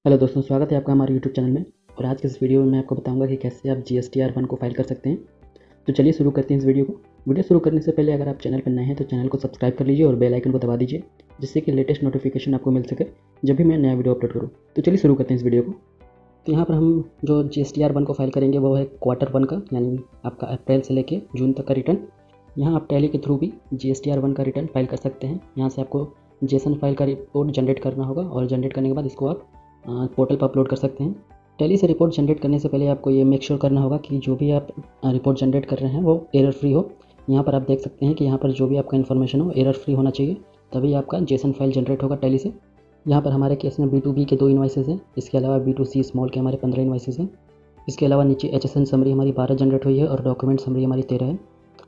Hello दोस्तों, स्वागत है आपका हमारे यूट्यूब चैनल में। और आज के इस वीडियो में मैं आपको बताऊंगा कि कैसे आप GSTR1 को फाइल कर सकते हैं। तो चलिए शुरू करते हैं इस वीडियो को। वीडियो शुरू करने से पहले अगर आप चैनल पर नए हैं तो चैनल को सब्सक्राइब कर लीजिए और बेल आइकन को दबा दीजिए, जिससे कि लेटेस्ट नोटिफिकेशन आपको मिल सके जब भी मैं नया वीडियो अपलोड करूँ। तो चलिए शुरू करते हैं इस वीडियो को। तो यहाँ पर हम जो GSTR1 को फाइल करेंगे वो है Q1 का, यानी आपका अप्रैल से लेकर जून तक का रिटर्न। यहाँ आप टैली के थ्रू भी GSTR1 का रिटर्न फाइल कर सकते हैं। यहाँ से आपको जेसन फाइल का रिपोर्ट जनरेट करना होगा और जनरेट करने के बाद इसको आप पोर्टल पर अपलोड कर सकते हैं। टैली से रिपोर्ट जनरेट करने से पहले आपको ये मेक श्योर करना होगा कि जो भी आप रिपोर्ट जनरेट कर रहे हैं वो एरर फ्री हो। यहाँ पर आप देख सकते हैं कि यहाँ पर जो भी आपका इन्फॉर्मेशन हो एरर फ्री होना चाहिए, तभी आपका जेसन फाइल जनरेट होगा टैली से। यहाँ पर हमारे केस में B2B के 2 इन्वाइसेस हैं। इसके अलावा B2C स्मॉल के हमारे 15 इन्वाइसेस हैं। इसके अलावा नीचे HSN समरी हमारी 12 जनरेट हुई है और डॉक्यूमेंट समरी हमारी 13 है।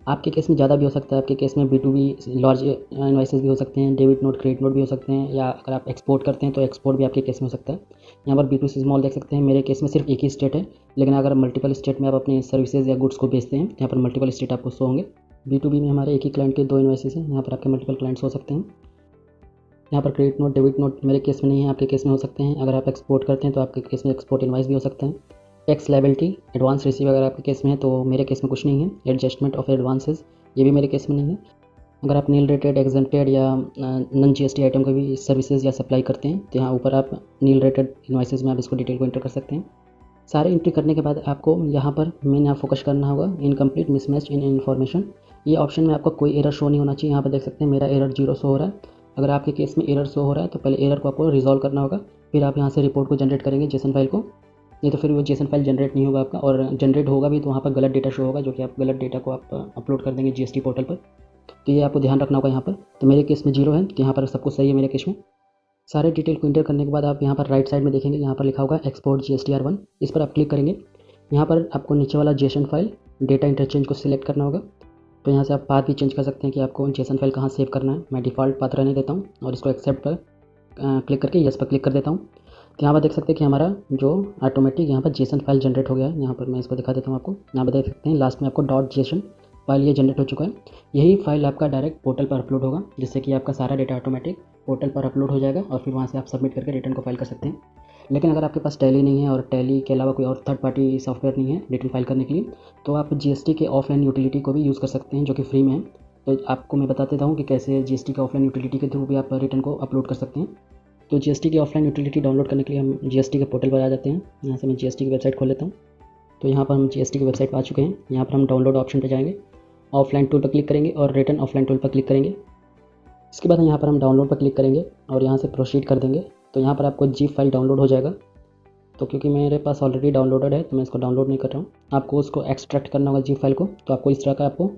आपके केस में ज़्यादा भी हो सकता है। आपके केस में B2B लार्ज इन्वाइसेस भी हो सकते हैं, डेबिट नोट, क्रेडिट नोट भी हो सकते हैं, या अगर आप एक्सपोर्ट करते हैं तो एक्सपोर्ट भी आपके केस में हो सकता है। यहाँ पर B2C स्मॉल देख सकते हैं, मेरे केस में सिर्फ एक ही स्टेट है, लेकिन अगर मल्टीपल स्टेट में आप अपने सर्विसेज या गुड्स को बेचते हैं, यहाँ पर मल्टीपल स्टेट आपको शो होंगे। B2B में हमारे एक ही क्लाइंट के 2 इन्वाइसेस हैं, यहाँ पर आपके मल्टीपल क्लाइंट्स हो सकते हैं। यहाँ पर क्रेडिट नोट, डेबिट नोट मेरे केस में नहीं है, आपके केस में हो सकते हैं। अगर आप एक्सपोर्ट करते हैं तो आपके केस में एक्सपोर्ट इनवाइस भी हो सकते हैं। टैक्स लायबिलिटी, एडवांस रिसीव अगर आपके केस में है तो मेरे केस में कुछ नहीं है। एडजस्टमेंट ऑफ एडवांसेस, ये भी मेरे केस में नहीं है। अगर आप नील रेटेड, एग्जेम्प्टेड या नॉन GST आइटम को भी सर्विसेज या सप्लाई करते हैं तो यहाँ ऊपर आप नील रेटेड इनवाइसेज में आप इसको डिटेल को एंटर कर सकते हैं। सारे एंट्री करने के बाद आपको यहाँ पर मेन यहाँ फोकस करना होगा इनकम्प्लीट मिसमैच इन इन्फॉर्मेशन। ये ऑप्शन में आपका कोई एरर शो नहीं होना चाहिए। यहाँ पर देख सकते हैं मेरा एरर 0 शो हो रहा है। अगर आपके केस में एरर शो हो रहा है तो पहले एरर को आपको रिजॉल्व करना होगा, फिर आप यहाँ से रिपोर्ट को जनरेट करेंगे जेसन फाइल को। नहीं तो फिर वो जेसन फाइल जनरेट नहीं होगा आपका, और जनरेट होगा भी तो वहाँ पर गलत डेटा शो होगा, जो कि आप गलत डेटा को आप अपलोड कर देंगे GST पोर्टल पर। तो ये आपको ध्यान रखना होगा यहाँ पर। तो मेरे केस में 0 है, तो यहाँ पर सब कुछ सही है मेरे केस में। सारे डिटेल को इंटर करने के बाद आप यहाँ पर राइट साइड में देखेंगे, यहाँ पर लिखा होगा एक्सपोर्ट GSTR1। इस पर आप क्लिक करेंगे। यहाँ पर आपको नीचे वाला जेसन फाइल डेटा इंटरचेंज को सिलेक्ट करना होगा। तो यहाँ से आप पाथ भी चेंज कर सकते हैं कि आपको जेसन फाइल कहाँ सेव करना है। मैं डिफ़ॉल्ट पाथ रहने देता हूँ और इसको एक्सेप्ट पर क्लिक करके यस पर क्लिक कर देता हूँ। तो यहाँ पर देख सकते हैं कि हमारा जो ऑटोमेटिक यहाँ पर जेसन फाइल जनरेट हो गया है। यहाँ पर मैं इसको दिखा देता हूँ आपको। यहाँ पर देख सकते हैं लास्ट में आपको .json फाइल ये जनरेट हो चुका है। यही फाइल आपका डायरेक्ट पोर्टल पर अपलोड होगा, जिससे कि आपका सारा डेटा ऑटोमेटिक पोर्टल पर अपलोड हो जाएगा और फिर वहाँ से आप सबमिट करके रिटर्न को फाइल कर सकते हैं। लेकिन अगर आपके पास टैली नहीं है और टैली के अलावा कोई और थर्ड पार्टी सॉफ्टवेयर नहीं है रिटर्न फाइल करने के लिए, तो आप GST के ऑफलाइन यूटिलिटी को भी यूज़ कर सकते हैं, जो कि फ्री में है। तो आपको मैं बता देता हूँ कि कैसे GST के ऑफलाइन यूटिलिटी के थ्रू भी आप रिटर्न को अपलोड कर सकते हैं। तो GST की ऑफलाइन यूटिलिटी डाउनलोड करने के लिए हम GST के पोर्टल पर आ जाते हैं। यहाँ से मैं GST की वेबसाइट खोल लेता हूँ। तो यहाँ पर हम GST की वेबसाइट पर आ चुके हैं। यहाँ पर हम डाउनलोड ऑप्शन पर जाएंगे, ऑफलाइन टूल पर क्लिक करेंगे और रिटर्न ऑफलाइन टूल पर क्लिक करेंगे। इसके बाद यहाँ पर हम डाउनलोड पर क्लिक करेंगे और यहाँ से प्रोसीड कर देंगे। तो यहाँ पर आपको zip फाइल डाउनलोड हो जाएगा। तो क्योंकि मेरे पास ऑलरेडी डाउनलोडेड है तो मैं इसको डाउनलोड नहीं कर रहा हूँ। आपको उसको एक्सट्रैक्ट करना होगा zip फाइल को। तो आपको इस तरह का आपको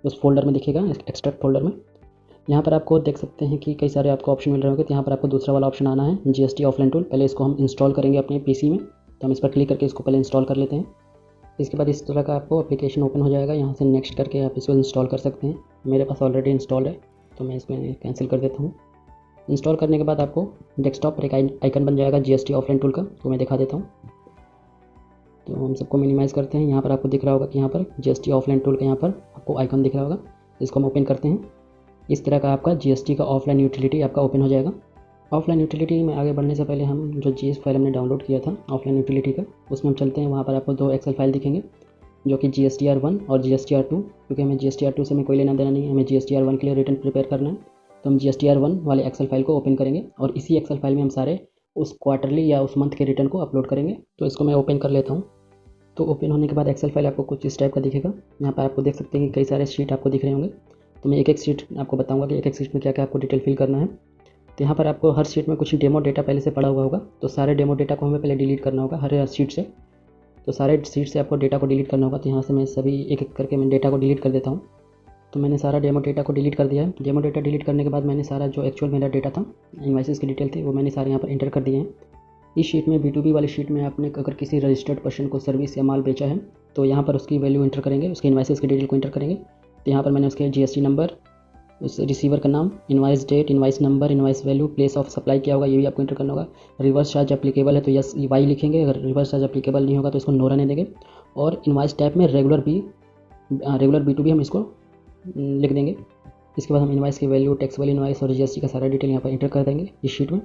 उस फोल्डर में दिखेगा, एक्सट्रैक्ट फोल्डर में। यहाँ पर आपको देख सकते हैं कि कई सारे आपको ऑप्शन मिल रहे होंगे। तो यहाँ पर आपको दूसरा वाला ऑप्शन आना है GST ऑफलाइन टूल। पहले इसको हम इंस्टॉल करेंगे अपने PC में, तो हम इस पर क्लिक करके इसको पहले इंस्टॉल कर लेते हैं। इसके बाद इस तरह का आपको एप्लीकेशन ओपन हो जाएगा। यहाँ से नेक्स्ट करके आप इसको इंस्टॉल कर सकते हैं। मेरे पास ऑलरेडी इंस्टॉल है तो मैं इसमें कैंसिल कर देता हूँ। इंस्टॉल करने के बाद आपको डेस्कटॉप पर एक आइकन बन जाएगा GST ऑफलाइन टूल का, तो मैं दिखा देता हूँ। तो हम सबको मिनिमाइज़ करते हैं। यहाँ पर आपको दिख रहा होगा कि यहाँ पर GST ऑफलाइन टूल का यहाँ पर आपको आइकन दिख रहा होगा। इसको हम ओपन करते हैं। इस तरह का आपका GST का ऑफलाइन यूटिलिटी आपका ओपन हो जाएगा। ऑफलाइन यूटिलिटी में आगे बढ़ने से पहले हम जो GS फाइल हमने डाउनलोड किया था ऑफलाइन यूटिलिटी का, उसमें हम चलते हैं। वहाँ पर आपको 2 एक्सेल फाइल दिखेंगे, जो कि GSTR1 और GSTR2। क्योंकि हमें GSTR2 से हमें कोई लेना देना नहीं है, हमें GSTR1 के लिए रिटर्न प्रिपेयर करना है। तो हम GSTR1 वाले एक्सेल फाइल को ओपन करेंगे और इसी एक्सेल फाइल में हम सारे उस क्वार्टरली या उस मंथ के रिटर्न को अपलोड करेंगे। तो इसको मैं ओपन कर लेता हूँ। तो ओपन होने के बाद एक्सेल फाइल आपको कुछ इस टाइप का दिखेगा। यहाँ पर आपको देख सकते हैं कि कई सारे शीट आपको दिख रहे होंगे। तो मैं एक एक शीट आपको बताऊंगा कि एक एक शीट में क्या क्या आपको डिटेल फिल करना है। तो यहाँ पर आपको हर शीट में कुछ डेमो डेटा पहले से पड़ा हुआ होगा। तो सारे डेमो डेटा को हमें पहले डिलीट करना होगा हर शीट से। तो सारे शीट से आपको डेटा को डिलीट करना होगा। तो यहाँ से मैं सभी एक एक करके मैं डेटा को डिलीट कर देता हूँ। तो मैंने सारा डेमो डेटा को डिलीट कर दिया है। डेमो डेटा डिलीट करने के बाद मैंने सारा जो एक्चुअल मेरा डेटा था, इनवॉइसेस की डिटेल थी, वो मैंने सारे यहाँ पर एंटर कर दिए हैं। इस शीट में B2B वाली शीट में आपने अगर किसी रजिस्टर्ड पर्सन को सर्विस या माल बेचा है तो यहाँ पर उसकी वैल्यू एंटर करेंगे, उसके इनवॉइसेस की डिटेल को एंटर करेंगे। तो यहाँ पर मैंने उसके GST नंबर, उस रिसीवर का नाम, invoice date, invoice number, invoice value, place of supply क्या होगा ये भी आपको एंटर करना होगा। रिवर्स चार्ज एप्लीकेबल है तो यस वाई लिखेंगे, अगर रिवर्स चार्ज एप्लीकेबल नहीं होगा तो इसको नो रहने देंगे। और इनवाइस टाइप में रेगुलर B2B हम इसको लिख देंगे। इसके बाद हम इनवाइस की वैल्यू, टैक्सेबल इनवाइस और GST का सारा डिटेल यहाँ पर एंटर कर देंगे इस शीट में।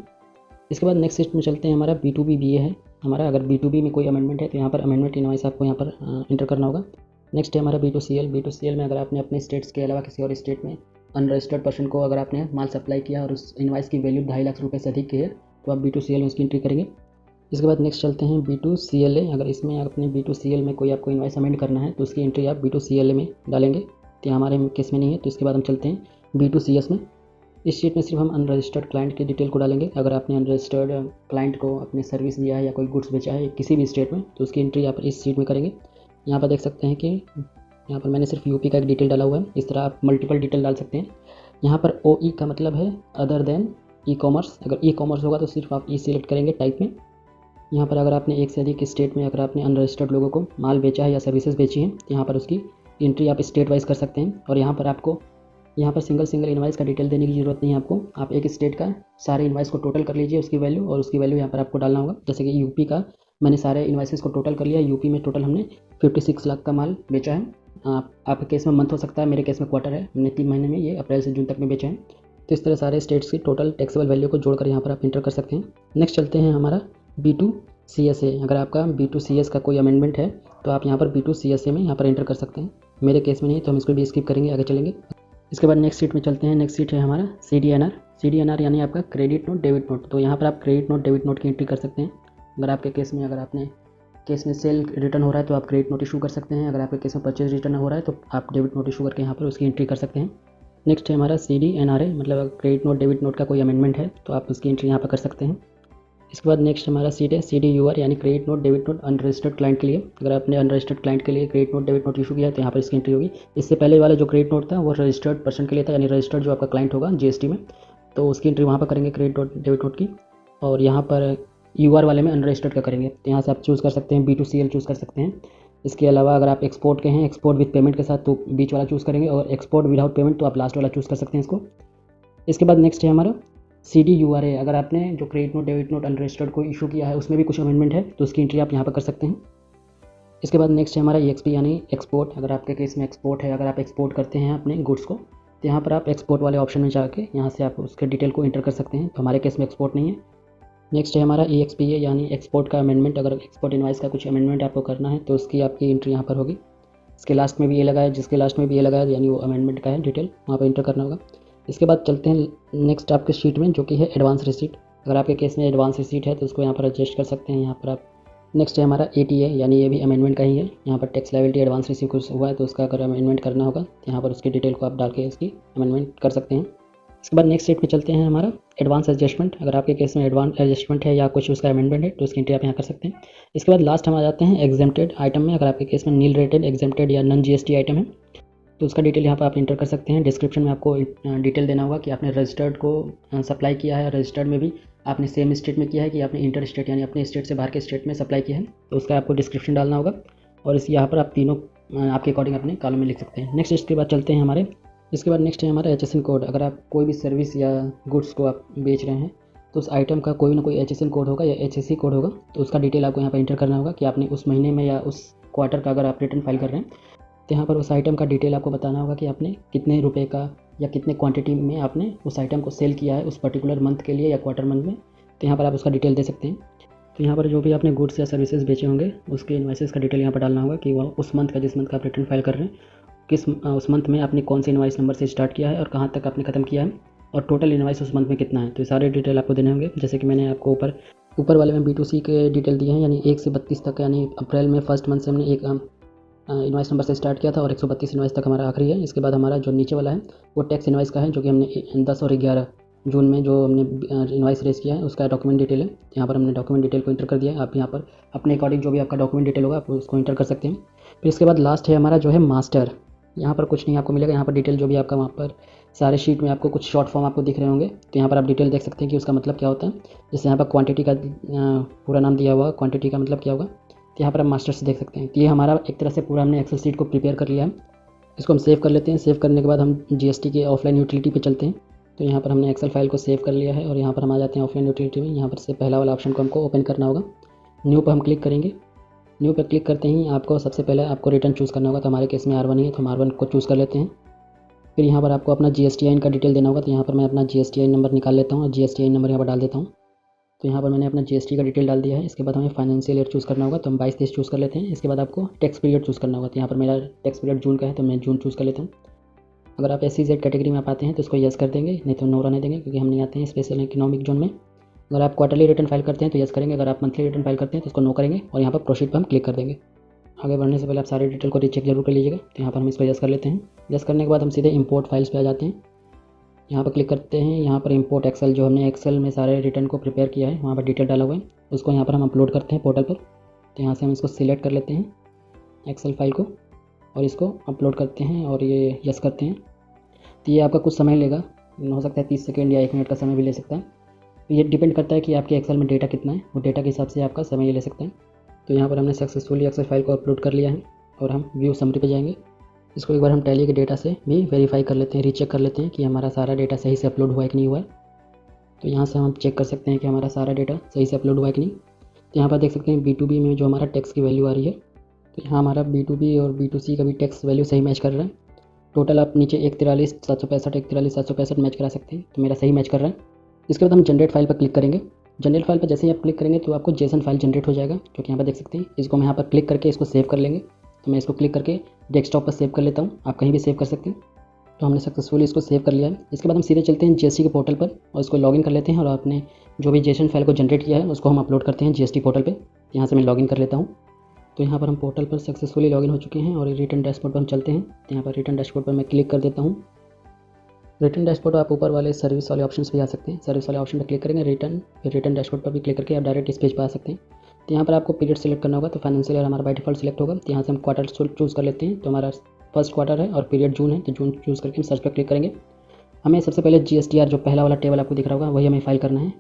इसके बाद नेक्स्ट शीट में चलते हैं, हमारा B2B BA है हमारा। अगर B2B में कोई अमेंडमेंट है तो यहाँ पर अमेंडमेंट इनवॉइस आपको यहाँ पर इंटर करना होगा। नेक्स्ट है हमारा B2CL में अगर आपने अपने स्टेट्स के अलावा किसी और स्टेट में अनरजिस्टर्ड पर्सन को अगर आपने माल सप्लाई किया और उस इनवॉइस की वैल्यू 2.5 लाख रुपये से अधिक की है तो आप B2CL में उसकी एंट्री करेंगे। इसके बाद नेक्स्ट चलते हैं B2CLA। अगर इसमें अपने B2CL में कोई आपको इनवॉइस अमेंड करना है तो उसकी एंट्री आप B2CLA में डालेंगे, तो हमारे केस में नहीं है। तो इसके बाद हम चलते हैं B2CS में। इस शीट में सिर्फ हम अनरजिस्टर्ड क्लाइंट की डिटेल को डालेंगे। अगर आपने अनरजिस्टर्ड क्लाइंट को अपनी सर्विस दिया है या कोई गुड्स बेचा है किसी भी स्टेट में तो उसकी एंट्री आप इस शीट में करेंगे। यहाँ पर देख सकते हैं कि यहाँ पर मैंने सिर्फ यूपी का एक डिटेल डाला हुआ है। इस तरह आप मल्टीपल डिटेल डाल सकते हैं। यहाँ पर OE का मतलब है अदर देन ई कॉमर्स। अगर ई कॉमर्स होगा तो सिर्फ आप ई सिलेक्ट करेंगे टाइप में। यहाँ पर अगर आपने एक से अधिक स्टेट में अगर आपने अनरजिस्टर्ड लोगों को माल बेचा है या सर्विसेज बेची हैं तो यहाँ पर उसकी एंट्री आप स्टेट वाइज कर सकते हैं। और यहाँ पर आपको यहाँ पर सिंगल इनवाइस का डिटेल देने की ज़रूरत नहीं है आपको। आप एक स्टेट का सारे इनवाइस को टोटल कर लीजिए उसकी वैल्यू, और उसकी वैल्यू यहाँ पर आपको डालना होगा। जैसे कि यूपी का मैंने सारे इनवाइसेस को टोटल कर लिया। यूपी में टोटल हमने 56 लाख का माल बेचा है। आपके केस में मंथ हो सकता है, मेरे केस में क्वार्टर है। हमने 3 महीने में ये अप्रैल से जून तक में बेचा है। तो इस तरह सारे स्टेट्स की टोटल टैक्सेबल वैल्यू को जोड़कर यहाँ पर आप इंटर कर सकते हैं। नेक्स्ट चलते हैं हमारा B2CSA। अगर आपका B2CS का कोई अमेंडमेंट है तो आप यहाँ पर B2CSA में यहाँ पर एंटर कर सकते हैं। मेरे केस में नहीं तो हम इसको भी स्किप करेंगे, आगे चलेंगे। इसके बाद नेक्स्ट सीट में चलते हैं। नेक्स्ट सीट है हमारा CDNR यानी आपका क्रेडिट नोट डेबिट नोट। तो यहाँ पर आप क्रेडिट नोट डेबिट नोट की एंट्री कर सकते हैं। अगर आपके केस में आपने केस में सेल रिटर्न हो रहा है तो आप क्रेडिट नोट इशू कर सकते हैं। अगर आपके केस में परचेज रिटर्न हो रहा है तो आप डेबिट नोट इशू करके यहाँ पर उसकी एंट्री कर सकते हैं। नेक्स्ट है हमारा CDNRA, मतलब क्रेडिट नोट डेबिट नोट का कोई अमेंडमेंट है तो आप उसकी एंट्री यहाँ पर कर सकते हैं। इसके बाद नेक्स्ट हमारा सीट है CDUR यानी credit note debit note unregistered client के लिए। अगर आपने अनरजिस्टर्ड क्लाइंट के लिए credit note debit note issue किया है तो यहाँ पर इसकी एंट्री होगी। इससे पहले वाला जो क्रेडिट नोट था वो रजिस्टर्ड पर्सन के लिए था, यानी रजिस्टर्ड जो आपका क्लाइंट होगा GST में, तो उसकी एंट्री वहाँ पर करेंगे क्रेडिट नोट डेबिट नोट की। और यहाँ पर UR वाले में अनरजिस्टर्ड का करेंगे, तो यहाँ से आप चूज़ कर सकते हैं B2CL चूज़ कर सकते हैं। इसके अलावा अगर आप एक्सपोर्ट के हैं, एक्सपोर्ट विद पेमेंट के साथ, तो बीच वाला चूज़ करेंगे, और एक्सपोर्ट विदाउट पेमेंट तो आप लास्ट वाला चूज़ कर सकते हैं इसको। इसके बाद नेक्स्ट है हमारा CDURA। अगर आपने जो credit note debit note unregistered को इशू किया है उसमें भी कुछ अमेंडमेंट है तो उसकी एंट्री आप यहाँ पर कर सकते हैं। इसके बाद नेक्स्ट है हमारा EXP यानी एक्सपोर्ट। अगर आपके केस में एक्सपोर्ट है, अगर आप एक्सपोर्ट करते हैं अपने गुड्स को, तो यहाँ पर आप एक्सपोर्ट वाले ऑप्शन में जाके यहाँ से आप उसके डिटेल को इंटर कर सकते हैं। तो हमारे केस में एक्सपोर्ट नहीं है। नेक्स्ट है हमारा EXPA यानी एक्सपोर्ट का अमेंडमेंट। अगर एक्सपोर्ट इनवाइस का कुछ अमेंडमेंट आपको करना है तो उसकी आपकी एंट्री यहाँ पर होगी। इसके लास्ट में भी ये लगा है, जिसके लास्ट में भी ये लगा है यानी वो अमेंडमेंट का है डिटेल, वहाँ पर इंटर करना होगा। इसके बाद चलते हैं नेक्स्ट आपके शीट में जो कि है एडवांस रिसीट। अगर आपके केस में एडवांस रिसीट है तो उसको यहाँ पर एडजस्ट कर सकते हैं यहाँ पर आप। नेक्स्ट है हमारा ATA यानी ये भी अमेंडमेंट का ही है। यहाँ पर टैक्स लायबिलिटी एडवांस रिसीट कुछ हुआ है तो उसका अगर अमेंडमेंट करना होगा तो यहाँ पर उसकी डिटेल को आप डाल के इसकी अमेंडमेंट कर सकते हैं। इसके बाद नेक्स्ट शीट में चलते हैं हमारा एडवांस एडजस्टमेंट। अगर आपके केस में एडवांस एडजस्टमेंट है या कुछ उसका अमेंडमेंट है तो उसकी एंट्री आप यहाँ कर सकते हैं। इसके बाद लास्ट हम आ जाते हैं एग्जेम्प्टेड आइटम में। अगर आपके केस में नील रेटेड एग्जेम्प्टेड या नॉन GST आइटम है तो उसका डिटेल यहाँ पर आप इंटर कर सकते हैं। डिस्क्रिप्शन में आपको डिटेल देना होगा कि आपने रजिस्टर्ड को सप्लाई किया है, रजिस्टर्ड में भी आपने सेम स्टेट में किया है कि आपने इंटर स्टेट यानी अपने स्टेट से बाहर के स्टेट में सप्लाई किया है, तो उसका आपको डिस्क्रिप्शन डालना होगा। और इस यहाँ पर आप तीनों आपके अकॉर्डिंग अपने कॉलम में लिख सकते हैं। नेक्स्ट इसके बाद चलते हैं हमारे इसके बाद नेक्स्ट है हमारा HSN कोड। अगर आप कोई भी सर्विस या गुड्स को आप बेच रहे हैं तो उस आइटम का कोई ना कोई HSN कोड होगा या HSC कोड होगा, तो उसका डिटेल आपको यहाँ पर इंटर करना होगा कि आपने उस महीने में या उस क्वार्टर का अगर आप रिटर्न फाइल कर रहे हैं तो यहाँ पर उस आइटम का डिटेल आपको बताना होगा कि आपने कितने रुपए का या कितने क्वांटिटी में आपने उस आइटम को सेल किया है उस पर्टिकुलर मंथ के लिए या क्वार्टर मंथ में, तो यहाँ पर आप उसका डिटेल दे सकते हैं। तो यहाँ पर जो भी आपने गुड्स या सर्विसेज बेचे होंगे उसके इनवाइसेस का डिटेल यहाँ पर डालना होगा कि वो उस मंथ का, जिस मंथ का आप रिटर्न फाइल कर रहे हैं, उस मंथ में आपने कौन से इनवाइस नंबर से स्टार्ट किया है और कहाँ तक आपने ख़त्म किया है, और टोटल इनवाइस उस मंथ में कितना है। तो सारे डिटेल आपको देने होंगे। जैसे कि मैंने आपको ऊपर वाले में B2C के डिटेल दिए हैं, यानी 1 से 32 तक, यानी अप्रैल में फर्स्ट मंथ से हमने एक इनवाइस नंबर से स्टार्ट किया था और 132 इनवाइस तक हमारा आखिरी है। इसके बाद हमारा जो नीचे वाला है वो टैक्स इनवाइस का है, जो कि हमने 10 और 11 जून में जो हमने इनवाइस रेस किया है उसका डॉक्यूमेंट डिटेल है। यहाँ पर हमने डॉक्यूमेंट डिटेल को इंटर कर दिया है। आप यहाँ पर अपने अकॉर्डिंग जो भी आपका डॉक्यूमेंट डिटेल होगा आप उसको इंटर कर सकते हैं। फिर इसके बाद लास्ट है हमारा जो है मास्टर। यहाँ पर कुछ नहीं आपको मिलेगा। यहाँ पर डिटेल जो भी आपका वहाँ पर सारे शीट में आपको कुछ शॉर्ट फॉर्म आपको दिख रहे होंगे, तो यहाँ पर आप डिटेल देख सकते हैं कि उसका मतलब क्या होता है। जैसे यहाँ पर क्वांटिटी का पूरा नाम दिया हुआ, क्वांटिटी का मतलब क्या होगा, तो यहाँ पर आप मास्टर से देख सकते हैं कि ये हमारा एक तरह से पूरा हमने एक्सेल शीट को प्रिपेयर कर लिया है। इसको हम सेव कर लेते हैं। सेव करने के बाद हम GST के ऑफलाइन यूटिलिटी पे चलते हैं। तो यहाँ पर हमने एक्सेल फाइल को सेव कर लिया है और यहाँ पर हम आ जाते हैं ऑफलाइन यूटिलिटी में। यहाँ पर से पहला वाला ऑप्शन को हमको ओपन करना होगा। न्यू पर हम क्लिक करेंगे। न्यू पर क्लिक करते ही आपको सबसे पहले आपको रिटर्न चूज़ करना होगा। तो हमारे केस में R1 ही है तो हम R1 को चूज़ कर लेते हैं। फिर यहाँ पर आपको अपना GSTIN का डिटेल देना होगा। तो यहाँ पर मैं अपना GSTIN नंबर निकाल लेता हूँ और GSTIN नंबर यहाँ पर डाल देता हूँ। तो यहाँ पर मैंने अपना जीएसटी का डिटेल डाल दिया है। इसके बाद हमें फाइनेंशियल ईयर चूज़ करना होगा, तो हम 22-23 चूज़ कर लेते हैं। इसके बाद आपको टैक्स पीरियड चूज़ करना होगा, तो यहाँ पर मेरा टैक्स पीरियड जून का है तो मैं जून चूज़ कर लेता हूँ। अगर आप SEZ कैटेगरी में आप आते हैं तो इसको यस कर देंगे, नहीं तो नो रहने देंगे, क्योंकि हम नहीं आते हैं स्पेशल इकोनॉमिक जोन में। अगर आप क्वार्टरली रिटर्न फाइल करते हैं तो यस करेंगे, अगर आप मंथली रिटर्न फाइल करते हैं तो उसको नो करेंगे और यहाँ पर प्रोसीड पर हम क्लिक कर देंगे। आगे बढ़ने से पहले आप सारे डिटेल को रीचेक जरूर कर लीजिएगा। तो यहाँ पर हम इसको यस कर लेते हैं। यस करने के बाद हम सीधे इंपोर्ट फाइल्स पे आ जाते हैं, यहाँ पर क्लिक करते हैं। यहाँ पर इंपोर्ट एक्सेल, जो हमने एक्सेल में सारे रिटर्न को प्रिपेयर किया है वहाँ पर डिटेल डाला हुआ है, उसको यहाँ पर हम अपलोड करते हैं पोर्टल पर। तो यहाँ से हम इसको सिलेक्ट कर लेते हैं एक्सेल फाइल को और इसको अपलोड करते हैं और ये यस करते हैं। तो ये आपका कुछ समय लेगा, हो सकता है 30 सेकेंड या 1 मिनट का समय भी ले सकता है। तो ये डिपेंड करता है कि आपके एक्सेल में डेटा कितना है, वो डेटा के हिसाब से आपका समय ये ले सकता है। तो यहाँ पर हमने सक्सेसफुली एक्सेल फाइल को अपलोड कर लिया है और हम व्यू समरी पे जाएंगे। इसको एक बार हम टैली के डेटा से भी वेरीफाई कर लेते हैं, रीचेक कर लेते हैं कि हमारा सारा डेटा सही से अपलोड हुआ है कि नहीं हुआ है। तो यहाँ से हम चेक कर सकते हैं कि हमारा सारा डेटा सही से अपलोड हुआ है कि नहीं। तो यहाँ पर देख सकते हैं B2B में जो हमारा टैक्स की वैल्यू आ रही है, तो यहाँ हमारा B2B और B2C का भी टैक्स वैल्यू सही मैच कर रहा है। टोटल आप नीचे 143,765 143,765 मैच करा सकते हैं, तो मेरा सही मैच कर रहा है। इसके बाद हम जनरेट फाइल पर क्लिक करेंगे। जनरेट फाइल पर जैसे ही आप क्लिक करेंगे तो आपको जेसन फाइल जनरेट हो जाएगा, जो कि यहाँ पर देख सकते हैं। इसको हम यहाँ पर क्लिक करके इसको सेव कर लेंगे। तो मैं इसको क्लिक करके डेस्कटॉप पर सेव कर लेता हूँ, आप कहीं भी सेव कर सकते हैं। तो हमने सक्सेसफुली इसको सेव कर लिया है। इसके बाद हम सीधे चलते हैं GST के पोर्टल पर और इसको लॉगिन कर लेते हैं और आपने जो भी जेसन फाइल को जनरेट किया है उसको हम अपलोड करते हैं GST पोर्टल पर। यहाँ से मैं लॉगिन कर लेता हूँ। तो यहाँ पर हम पोर्टल पर सक्सेसफुली लॉगिन हो चुके हैं और रिटर्न डैशबोर्ड पर हम चलते हैं। तो यहाँ पर रिटर्न डैशबोर्ड पर मैं क्लिक कर देता हूँ। रिटर्न डैशबोर्ड आप ऊपर वाले सर्विस वाले ऑप्शन पे जा सकते हैं। सर्विस वाले ऑप्शन पर क्लिक करेंगे रिटर्न, फिर रिटर्न डैशबोर्ड पर भी क्लिक करके आप डायरेक्ट इस पेज पर आ सकते हैं। तो यहाँ पर आपको पीरियड सेलेक्ट करना होगा, तो फाइनेंशियल ईयर हमारा बाय डिफॉल्ट सेलेक्ट होगा। तो यहाँ से हम क्वार्टर चूज़ कर लेते हैं। तो हमारा फर्स्ट क्वार्टर है और पीरियड जून है, तो जून चूज़ करके हम सर्च पर क्लिक करेंगे। हमें सबसे पहले GSTR जो पहला वाला टेबल आपको दिख रहा होगा वही हमें फाइल करना है।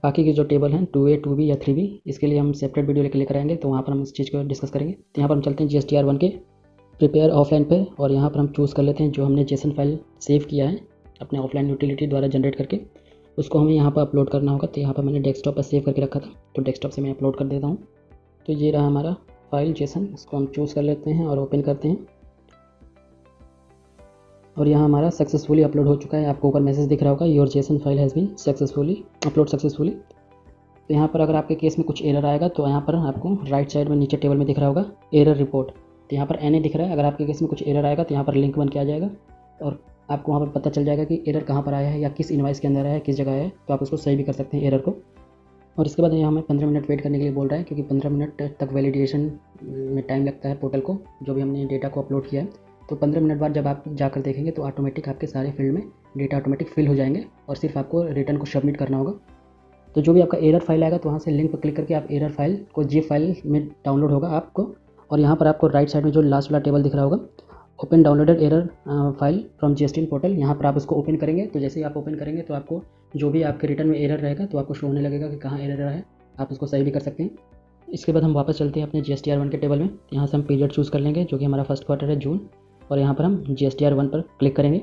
बाकी के जो टेबल हैं 2A 2B या 3B, इसके लिए हम सेपरेट वीडियो लेकर आएंगे, तो वहाँ पर हम इस चीज़ को डिस्कस करेंगे। तो यहाँ पर हम चलते हैं GSTR 1 के प्रिपेयर ऑफलाइन पे और यहाँ पर हम चूज़ कर लेते हैं जो हमने जेसन फाइल सेव किया है अपने ऑफलाइन यूटिलिटी द्वारा जनरेट करके, उसको हमें यहाँ पर अपलोड करना होगा। तो यहाँ पर मैंने डेस्कटॉप पर सेव करके रखा था, तो डेस्कटॉप से मैं अपलोड कर देता हूँ। तो ये रहा हमारा फाइल जेसन, इसको हम चूज़ कर लेते हैं और ओपन करते हैं और यहाँ हमारा सक्सेसफुली अपलोड हो चुका है। आपको ऊपर मैसेज दिख रहा होगा your JSON file has been successfully upload successfully. तो यहाँ पर अगर आपके केस में कुछ एरर आएगा तो यहाँ पर आपको राइट साइड में नीचे टेबल में दिख रहा होगा एरर रिपोर्ट, तो यहाँ पर NA दिख रहा है। अगर आपके केस में कुछ एरर आएगा तो यहाँ पर लिंक बन के आ जाएगा और आपको वहाँ पर पता चल जाएगा कि एरर कहाँ पर आया है या किस इनवाइस के अंदर आया है, किस जगह आया है, तो आप उसको सही भी कर सकते हैं एरर को। और इसके बाद यहाँ हमें 15 मिनट वेट करने के लिए बोल रहा है, क्योंकि 15 मिनट तक वैलिडेशन में टाइम लगता है पोर्टल को, जो भी हमने डेटा को अपलोड किया है। तो 15 मिनट बाद जब आप जाकर देखेंगे तो ऑटोमेटिक आपके सारे फील्ड में डेटा ऑटोमेटिक फिल हो जाएंगे और सिर्फ आपको रिटर्न को सबमिट करना होगा। तो जो भी आपका एरर फाइल आएगा तो वहाँ से लिंक पर क्लिक करके आप एरर फाइल को zip फाइल में डाउनलोड होगा आपको, और यहाँ पर आपको राइट साइड में जो लास्ट वाला टेबल दिख रहा होगा open downloaded error file from GST portal, यहाँ पर आप उसको ओपन करेंगे। तो जैसे ही आप ओपन करेंगे तो आपको जो भी आपके रिटर्न में एरर रहेगा तो आपको शो होने लगेगा कि कहाँ एरर है, आप उसको सही भी कर सकते हैं। इसके बाद हम वापस चलते हैं अपने GSTR 1 के टेबल में। यहाँ से हम पीरियड चूज़ कर लेंगे जो कि हमारा फर्स्ट क्वार्टर है जून, और यहाँ पर हम GSTR 1 पर क्लिक करेंगे।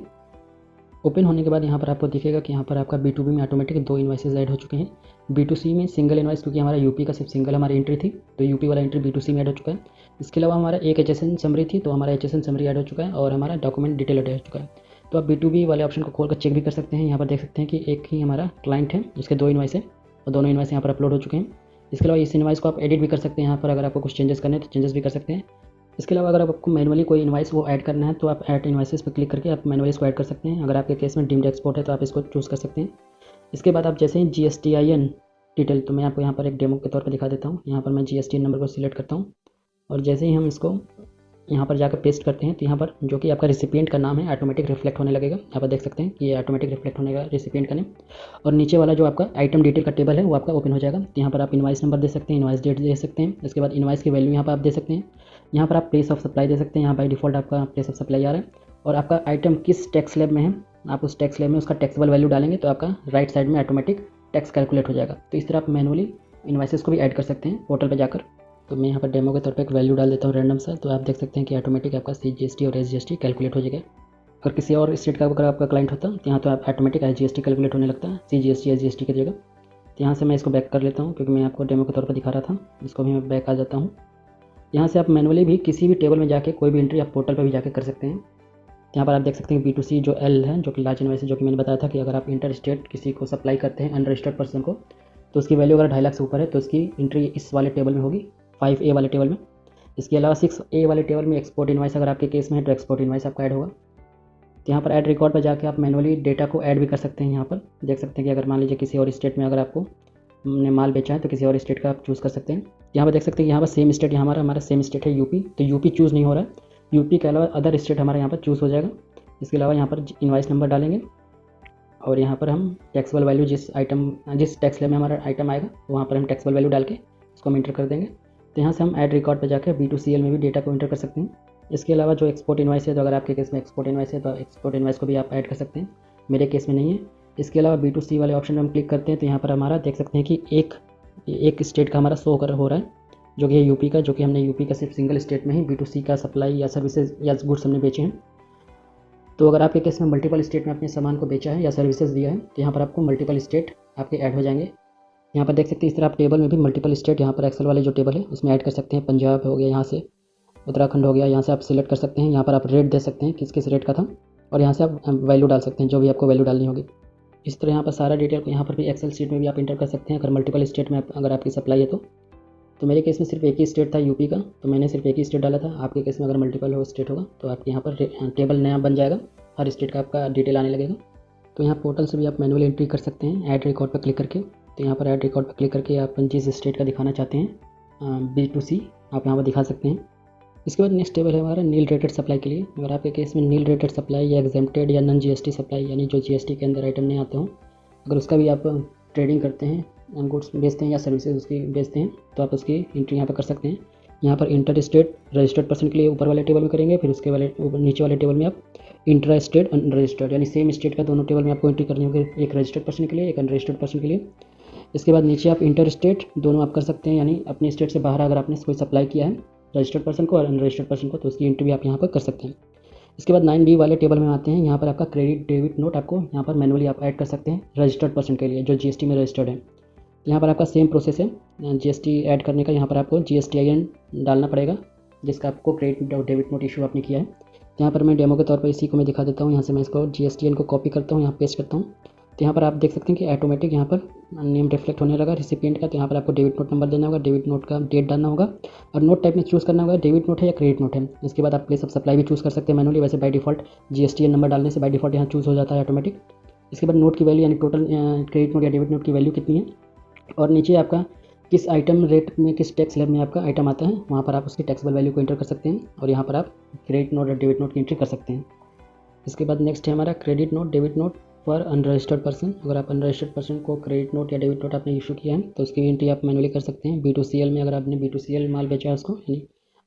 ओपन होने के बाद यहाँ पर आपको दिखेगा कि यहाँ पर आपका B2B में ऑटोमेटिक 2 इनवाइसेज ऐड हो चुके हैं। B2C में सिंगल इनवाइस, क्योंकि हमारा यूपी का सिर्फ सिंगल हमारी एंट्री थी, तो यूपी वाला एंट्री B2C में ऐड हो चुका है। इसके अलावा हमारा एक HSN समरी थी, तो हमारा HSN समरी ऐड हो चुका है और हमारा डॉक्यूमेंट डिटेल ऐड हो चुका है। तो आप B2B वाले ऑप्शन को खोलकर चेक भी कर सकते हैं। यहाँ पर देख सकते हैं कि एक ही हमारा क्लाइंट है, उसके 2 इनवाइस है और दोनों इनवाइस यहाँ पर अपलोड हो चुके हैं। इसके अलावा इस इनवाइस को आप एडिट भी कर सकते हैं, यहाँ पर अगर आपको कुछ चेंजेस करने हैं तो चेंजेस भी कर सकते हैं। इसके अलावा अगर आपको मैनुअली कोई इनवाइस वो ऐड करना है तो आप ऐड इनवाइसेस पर क्लिक करके आप मैनुअली इसको ऐड कर सकते हैं। अगर आपके केस में डीम्ड एक्सपोर्ट है तो आप इसको चूज़ कर सकते हैं। इसके बाद आप जैसे ही GSTIN डिटेल, तो मैं आपको यहाँ पर एक डेमो के तौर पर दिखा देता हूँ। यहाँ पर मैं GSTIN नंबर को सिलेक्ट करता हूँ और जैसे ही हम इसको यहाँ पर जाकर पेस्ट करते हैं तो यहाँ पर जो कि आपका रिसिपिएंट का नाम है ऑटोमेटिक रिफ्लेक्ट होने लगेगा। यहाँ पर देख सकते हैं कि ये ऑटोमेटिक रिफ्लेक्ट होने का रिसिपिएंट का नेम, और नीचे वाला जो आपका आइटम डिटेल का टेबल है वो आपका ओपन हो जाएगा। तो यहाँ पर आप इनवाइस नंबर दे सकते हैं, इनवाइस डेट दे सकते हैं। इसके बाद इनवाइस की वैल्यू यहाँ पर आप दे सकते हैं। यहाँ पर आप प्लेस ऑफ सप्लाई दे सकते हैं, यहाँ बाई डिफॉल्ट आपका प्लेस ऑफ सप्लाई आ रहा है, और आपका आइटम किस टैक्स स्लैब में है आप उस टैक्स स्लैब में उसका टैक्सेबल वैल्यू डालेंगे तो आपका राइट साइड में ऑटोमेटिक टैक्स कैलकुलेट हो जाएगा। तो इस तरह आप मैनुअली इनवाइसेस को भी ऐड कर सकते हैं पोर्टल पर जाकर। तो मैं यहाँ पर डेमो के तौर पे एक वैल्यू डाल देता हूँ रैंडम सा, तो आप देख सकते हैं कि ऑटोमेटिक आपका CGST और SGST कैलकुलेट हो जाएगा। अगर किसी और स्टेट का अगर आपका क्लाइंट होता तो यहाँ तो आप ऑटोमेटिक GST कैलकुलेट होने लगता है CGST SGST की जगह। तो यहाँ से मैं इसको बैक कर लेता हूँ क्योंकि मैं आपको डेमो के तौर पर दिखा रहा था, इसको भी मैं बैक आ जाता हूँ। यहाँ से आप मैनुअली भी किसी भी टेबल में जाके कोई भी एंट्री आप पोर्टल पर भी जाके कर सकते हैं। यहाँ पर आप देख सकते हैं B2C जो L है, जो कि लार्ज इनवाइस है, जो कि मैंने बताया था कि अगर आप इंटर स्टेट किसी को सप्लाई करते हैं अनरजिस्टर्ड पर्सन को, तो उसकी वैल्यू अगर 2.5 लाख से ऊपर है तो उसकी एंट्री इस वाले टेबल में होगी, 5A वाले टेबल में। इसके अलावा 6A वाले टेबल में एक्सपोर्ट इनवाइस अगर आपके केस में है तो एक्सपोर्ट इनवाइस आपका ऐड होगा। तो यहाँ पर ऐड रिकॉर्ड पर जाके आप मैनुअली डेटा को ऐड भी कर सकते हैं। यहाँ पर देख सकते हैं कि अगर मान लीजिए किसी और स्टेट में अगर आपको ने माल बेचा है तो किसी और स्टेट का आप चूज़ कर सकते हैं। यहाँ पर देख सकते हैं कि यहाँ पर सेम स्टेट, यहाँ हमारा सेम स्टेट है यूपी, तो यूपी चूज़ नहीं हो रहा है। यूपी के अलावा अदर स्टेट हमारे यहाँ पर चूज़ हो जाएगा। इसके अलावा यहाँ पर इनवाइस नंबर डालेंगे और यहाँ पर हम टैक्सेबल वैल्यू जिस टैक्स स्लैब में हमारा आइटम आएगा वहाँ पर हम टैक्सेबल वैल्यू डाल के उसको हम इंटर कर देंगे। तो यहाँ से हम ऐड रिकॉर्ड पर जाकर B2CL में भी डेटा को इंटर कर सकते हैं। इसके अलावा जो एक्सपोर्ट इनवाइस है, तो अगर आपके केस में एक्सपोर्ट इनवाइस है तो एक्सपोर्ट इनवाइस को भी आप ऐड कर सकते हैं, मेरे केस में नहीं है। इसके अलावा B2C वाले ऑप्शन में हम क्लिक करते हैं तो यहाँ पर हमारा देख सकते हैं कि एक स्टेट का हमारा शो हो रहा है जो कि है यूपी का, जो कि हमने यूपी का सिर्फ सिंगल स्टेट में ही B2C का सप्लाई या सर्विसेज या गुड्स हमने बेचे हैं। तो अगर आपके केस में मल्टीपल स्टेट में अपने सामान को बेचा है या सर्विसेज दिया है तो यहाँ पर आपको मल्टीपल स्टेट आपके ऐड हो जाएंगे। यहाँ पर देख सकते हैं इस तरह आप टेबल में भी मल्टीपल स्टेट यहाँ पर एक्सेल वाले जो टेबल है उसमें ऐड कर सकते हैं। पंजाब हो गया, यहाँ से उत्तराखंड हो गया, यहाँ से आप सिलेक्ट कर सकते हैं। यहाँ पर आप रेट दे सकते हैं किस किस रेट का था और यहाँ से आप वैल्यू डाल सकते हैं जो भी आपको वैल्यू डालनी होगी। इस तरह यहाँ पर सारा डिटेल को यहाँ पर भी एक्सेल शीट में भी आप इंटर कर सकते हैं अगर मल्टीपल स्टेट में अगर आपकी सप्लाई है तो मेरे केस में सिर्फ एक ही स्टेट था यूपी का, तो मैंने सिर्फ एक ही स्टेट डाला था। आपके केस में अगर मल्टीपल हो स्टेट होगा तो आपके यहाँ पर टेबल नया बन जाएगा, हर स्टेट का आपका डिटेल आने लगेगा। तो यहाँ पोर्टल से भी आप मैनुअल एंट्री कर सकते हैं ऐड रिकॉर्ड पर क्लिक करके। तो यहाँ पर ऐड रिकॉर्ड पर क्लिक करके आप जिस स्टेट का दिखाना चाहते हैं B2C आप यहाँ पर दिखा सकते हैं। इसके बाद नेक्स्ट टेबल है हमारा नील रेटेड सप्लाई के लिए। अगर आपके केस में नील रेटेड सप्लाई या एग्जेम्प्टेड या नॉन GST सप्लाई यानी जो GST के अंदर आइटम नहीं आते हों, अगर उसका भी आप ट्रेडिंग करते हैं, गुड्स बेचते हैं या सर्विसेज उसकी बेचते हैं तो आप उसकी एंट्री यहाँ पर कर सकते हैं। यहाँ पर इंटर स्टेट रजिस्टर्ड पर्सन के लिए ऊपर वाले टेबल में करेंगे, फिर उसके नीचे वाले टेबल में आप इंट्रा स्टेट अनरजिस्टर्ड यानी सेम स्टेट का दोनों टेबल में आपको एंट्री करनी होगी, एक रजिस्टर्ड पर्सन के लिए एक अनरजिस्टर्ड पर्सन के लिए। इसके बाद नीचे आप इंटर स्टेट दोनों आप कर सकते हैं, यानी अपने स्टेट से बाहर अगर आपने कोई सप्लाई किया है रजिस्टर्ड पर्सन को और अनरजिस्टर्ड पर्सन को तो उसकी एंट्री भी आप यहाँ पर कर सकते हैं। इसके बाद 9B वाले टेबल में आते हैं। यहाँ पर आपका क्रेडिट डेबिट नोट आपको यहाँ पर मैनुअली आप ऐड कर सकते हैं रजिस्टर्ड पर्सन के लिए जो GST में रजिस्टर्ड है। यहाँ पर आपका सेम प्रोसेस है GST ऐड करने का। यहाँ पर आपको GSTIN डालना पड़ेगा जिसका आपको क्रेडिट और डेबिट नोट इशू आपने किया है। यहाँ पर मैं डेमो के तौर पर इसी को मैं दिखा देता हूँ। यहाँ से मैं इसको GSTIN को कॉपी करता हूँ, यहाँ पेस्ट करता हूँ। तो यहाँ पर आप देख सकते हैं कि ऑटोमेटिक यहाँ पर नेम रिफ्लेक्ट होने लगा रिसिपिएंट का। तो यहाँ पर आपको डेबिट नोट नंबर देना होगा, डेबिट नोट का डेट डालना होगा और नोट टाइप में चूज़ करना होगा डेबिट नोट है या क्रेडिट नोट है। इसके बाद आप प्लेस ऑफ सप्लाई भी चूज़ कर सकते हैं मैनुअली, वैसे बाय डिफॉल्ट GSTIN नंबर डालने से बाय डिफॉल्ट यहाँ चूज़ हो जाता है ऑटोमेटिक। इसके बाद नोट की वैल्यू यानी टोटल क्रेडिट नोट या डेबिट नोट की वैल्यू कितनी है और नीचे आपका किस आइटम रेट में किस टैक्स स्लैब में आपका आइटम आता है वहाँ पर आप उसकी टैक्सेबल वैल्यू को इंटर कर सकते हैं और यहाँ पर आप क्रेडिट नोट और डेबिट नोट की एंट्री कर सकते हैं। इसके बाद नेक्स्ट है हमारा credit note debit note for unregistered person. अगर आप अनरजिस्टर्ड पर्सन को क्रेडिट नोट या डेबिट नोट आपने इशू किया है तो उसकी एंट्री आप मैनुअली कर सकते हैं। B2CL में अगर आपने B2CL माल बेचा है उसको यानी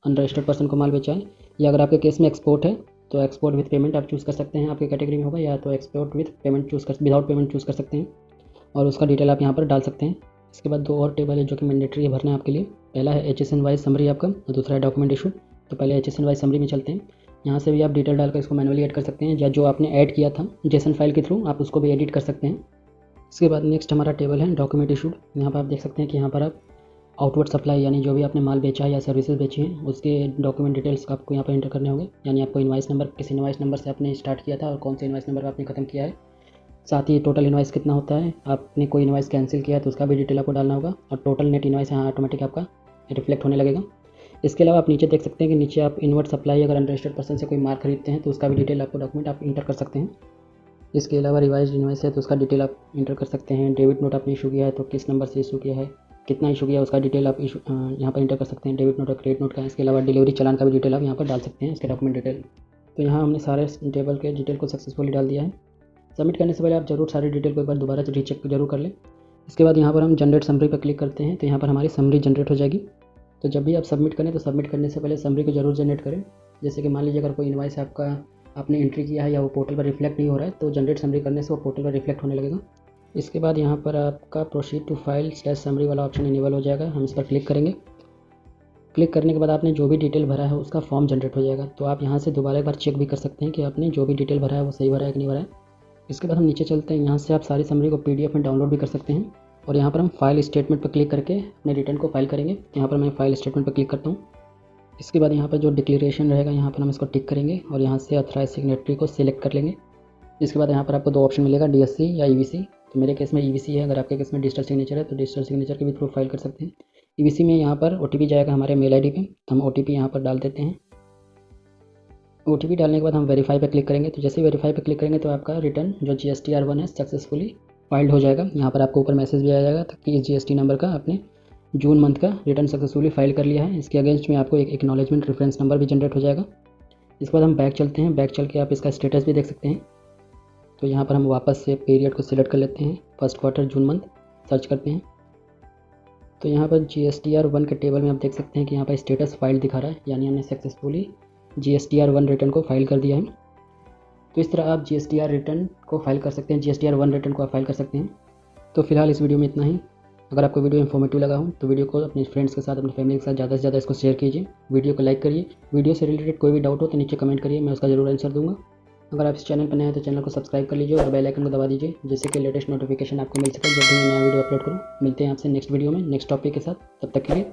अनरजिस्टर्ड पर्सन को माल बेचा है, या अगर आपके केस में एक्सपोर्ट है तो एक्सपोर्ट विथ पेमेंट आप चूज़ कर सकते हैं, आपकी कैटेगरी में होगा, या तो export with payment without payment choose कर सकते हैं और उसका डिटेल आप यहाँ पर डाल सकते हैं। इसके बाद 2 और टेबल है जो कि मैंडेटरी है भरना है आपके लिए। पहला है HSN वाइज समरी आपका और दूसरा है डॉक्यूमेंट इशू। तो पहले HSN वाइज समरी में चलते हैं। यहाँ से भी आप डिटेल डालकर इसको मैनुअली ऐड कर सकते हैं या जो आपने ऐड किया था JSON फाइल के थ्रू आप उसको भी एडिट कर सकते हैं। इसके बाद नेक्स्ट हमारा टेबल है डॉक्यूमेंट इशू। यहाँ पर आप देख सकते हैं कि यहाँ पर आप आउटवर्ड सप्लाई यानी जो भी आपने माल बेचा है या सर्विसेज बेची हैं उसके डॉक्यूमेंट डिटेल्स आपको यहाँ पर एंटर करने होंगे, यानी आपको इनवाइस नंबर किस इनवाइस नंबर से आपने स्टार्ट किया था और कौन से इनवाइस नंबर पर आपने खत्म किया है, साथ ही टोटल इनवाइस कितना होता है, आपने कोई इनवाइस कैंसिल किया है तो उसका भी डिटेल आपको डालना होगा और टोटल नेट इनवाइस यहाँ ऑटोमेटिक आपका रिफ्लेक्ट होने लगेगा। इसके अलावा आप नीचे देख सकते हैं कि नीचे आप इनवर्ट सप्लाई अगर अनरजिस्टर्ड पर्सन से कोई माल खरीदते हैं तो उसका भी डिटेल आपको डॉक्यूमेंट आप इंटर कर सकते हैं। इसके अलावा रिवाइज इनवाइस है तो उसका डिटेल आप इंटर कर सकते हैं। डेबिट नोट आपने इशू किया है तो किस नंबर से इशू किया है, कितना इशू किया है उसका डिटेल आप यहाँ पर इंटर कर सकते हैं, डेबिट नोट और क्रेडिट नोट का। इसके अलावा डिलीवरी चालान का भी डिटेल आप यहाँ पर डाल सकते हैं, इसके डॉक्यूमेंट डिटेल। तो यहाँ हमने सारे टेबल के डिटेल को सक्सेसफुली डाल दिया है। सबमिट करने से पहले आप जरूर सारी डिटेल को एक बार दोबारा रीचेक जरूर कर लें। इसके बाद यहाँ पर हम जनरेट समरी पर क्लिक करते हैं तो यहाँ पर हमारी समरी जनरेट हो जाएगी। तो जब भी आप सबमिट करें तो सबमिट करने से पहले समरी को जरूर जनरेट करें। जैसे कि मान लीजिए अगर कोई इनवाइस आपका आपने एंट्री किया है या वो पोर्टल पर रिफ्लेक्ट नहीं हो रहा है तो जनरेट समरी करने से वो पोर्टल पर रिफ्लेक्ट होने लगेगा। इसके बाद यहाँ पर आपका प्रोसीड टू फाइल /समरी वाला ऑप्शन इनेबल हो जाएगा, हम इस पर क्लिक करेंगे। क्लिक करने के बाद आपने जो भी डिटेल भरा है उसका फॉर्म जनरेट हो जाएगा। तो आप यहाँ से दोबारा एक बार चेक भी कर सकते हैं कि आपने जो भी डिटेल भरा है वो सही भरा है कि नहीं भरा है। इसके बाद हम नीचे चलते हैं, यहाँ से आप सारी समरी को PDF में डाउनलोड भी कर सकते हैं और यहाँ पर हम फाइल स्टेटमेंट पर क्लिक करके अपने रिटर्न को फाइल करेंगे। यहाँ पर मैं फाइल स्टेटमेंट पर क्लिक करता हूँ। इसके बाद यहाँ पर जो डिक्लेरेशन रहेगा यहाँ पर हम इसको टिक करेंगे और यहाँ से ऑथराइज सिग्नेटरी को सिलेक्ट कर लेंगे। इसके बाद यहाँ पर आपको 2 ऑप्शन मिलेगा DSC या EVC। तो मेरे केस में EVC है, अगर आपके केस में डिजिटल सिग्नेचर है तो डिजिटल सिग्नेचर के भी थ्रू फाइल कर सकते हैं। EVC में यहाँ पर OTP जाएगा हमारे मेल ID पे, तो हम OTP यहाँ पर डाल देते हैं। OTP डालने के बाद हम वेरीफाई पे क्लिक करेंगे। तो जैसे ही वेरीफाई पे क्लिक करेंगे तो आपका रिटर्न जो GSTR1 है सक्सेसफुली फाइल्ड हो जाएगा। यहाँ पर आपको ऊपर मैसेज भी आ जाएगा कि इस GST नंबर का आपने जून मंथ का रिटर्न सक्सेसफुली फाइल कर लिया है। इसके अगेंस्ट में आपको एक एक्नॉलेजमेंट रेफरेंस नंबर भी जनरेट हो जाएगा। इसके बाद हम बैक चलते हैं। बैक चल के आप इसका स्टेटस भी देख सकते हैं। तो यहाँ पर हम वापस से पीरियड को सिलेक्ट कर लेते हैं, first quarter June month search करते हैं। तो यहाँ पर GSTR1 के टेबल में आप देख सकते हैं कि यहाँ पर स्टेटस फाइल दिखा रहा है, यानी हमने सक्सेसफुली GSTR1 रिटर्न को फाइल कर दिया है। तो इस तरह आप GSTR रिटर्न को फाइल कर सकते हैं, GSTR1 रिटर्न को आप फाइल कर सकते हैं। तो फिलहाल इस वीडियो में इतना ही। अगर आपको वीडियो इन्फॉर्मेटिव लगा हो तो वीडियो को अपने फ्रेंड्स के साथ, अपनी फैमिली के साथ ज़्यादा से ज़्यादा इसको शेयर कीजिए। वीडियो को लाइक करिए। वीडियो से रिलेटेड कोई भी डाउट हो तो नीचे कमेंट करिए, मैं उसका जरूर आंसर दूंगा। अगर आप इस चैनल पर नए हैं तो चैनल को सब्सक्राइब कर लीजिए और बेल आइकन को दबा दीजिए, जिससे कि लेटेस्ट नोटिफिकेशन आपको मिल सके जब भी मैं नया वीडियो अपलोड करूँ। मिलते हैं आपसे नेक्स्ट वीडियो में नेक्स्ट टॉपिक के साथ। तब तक के लिए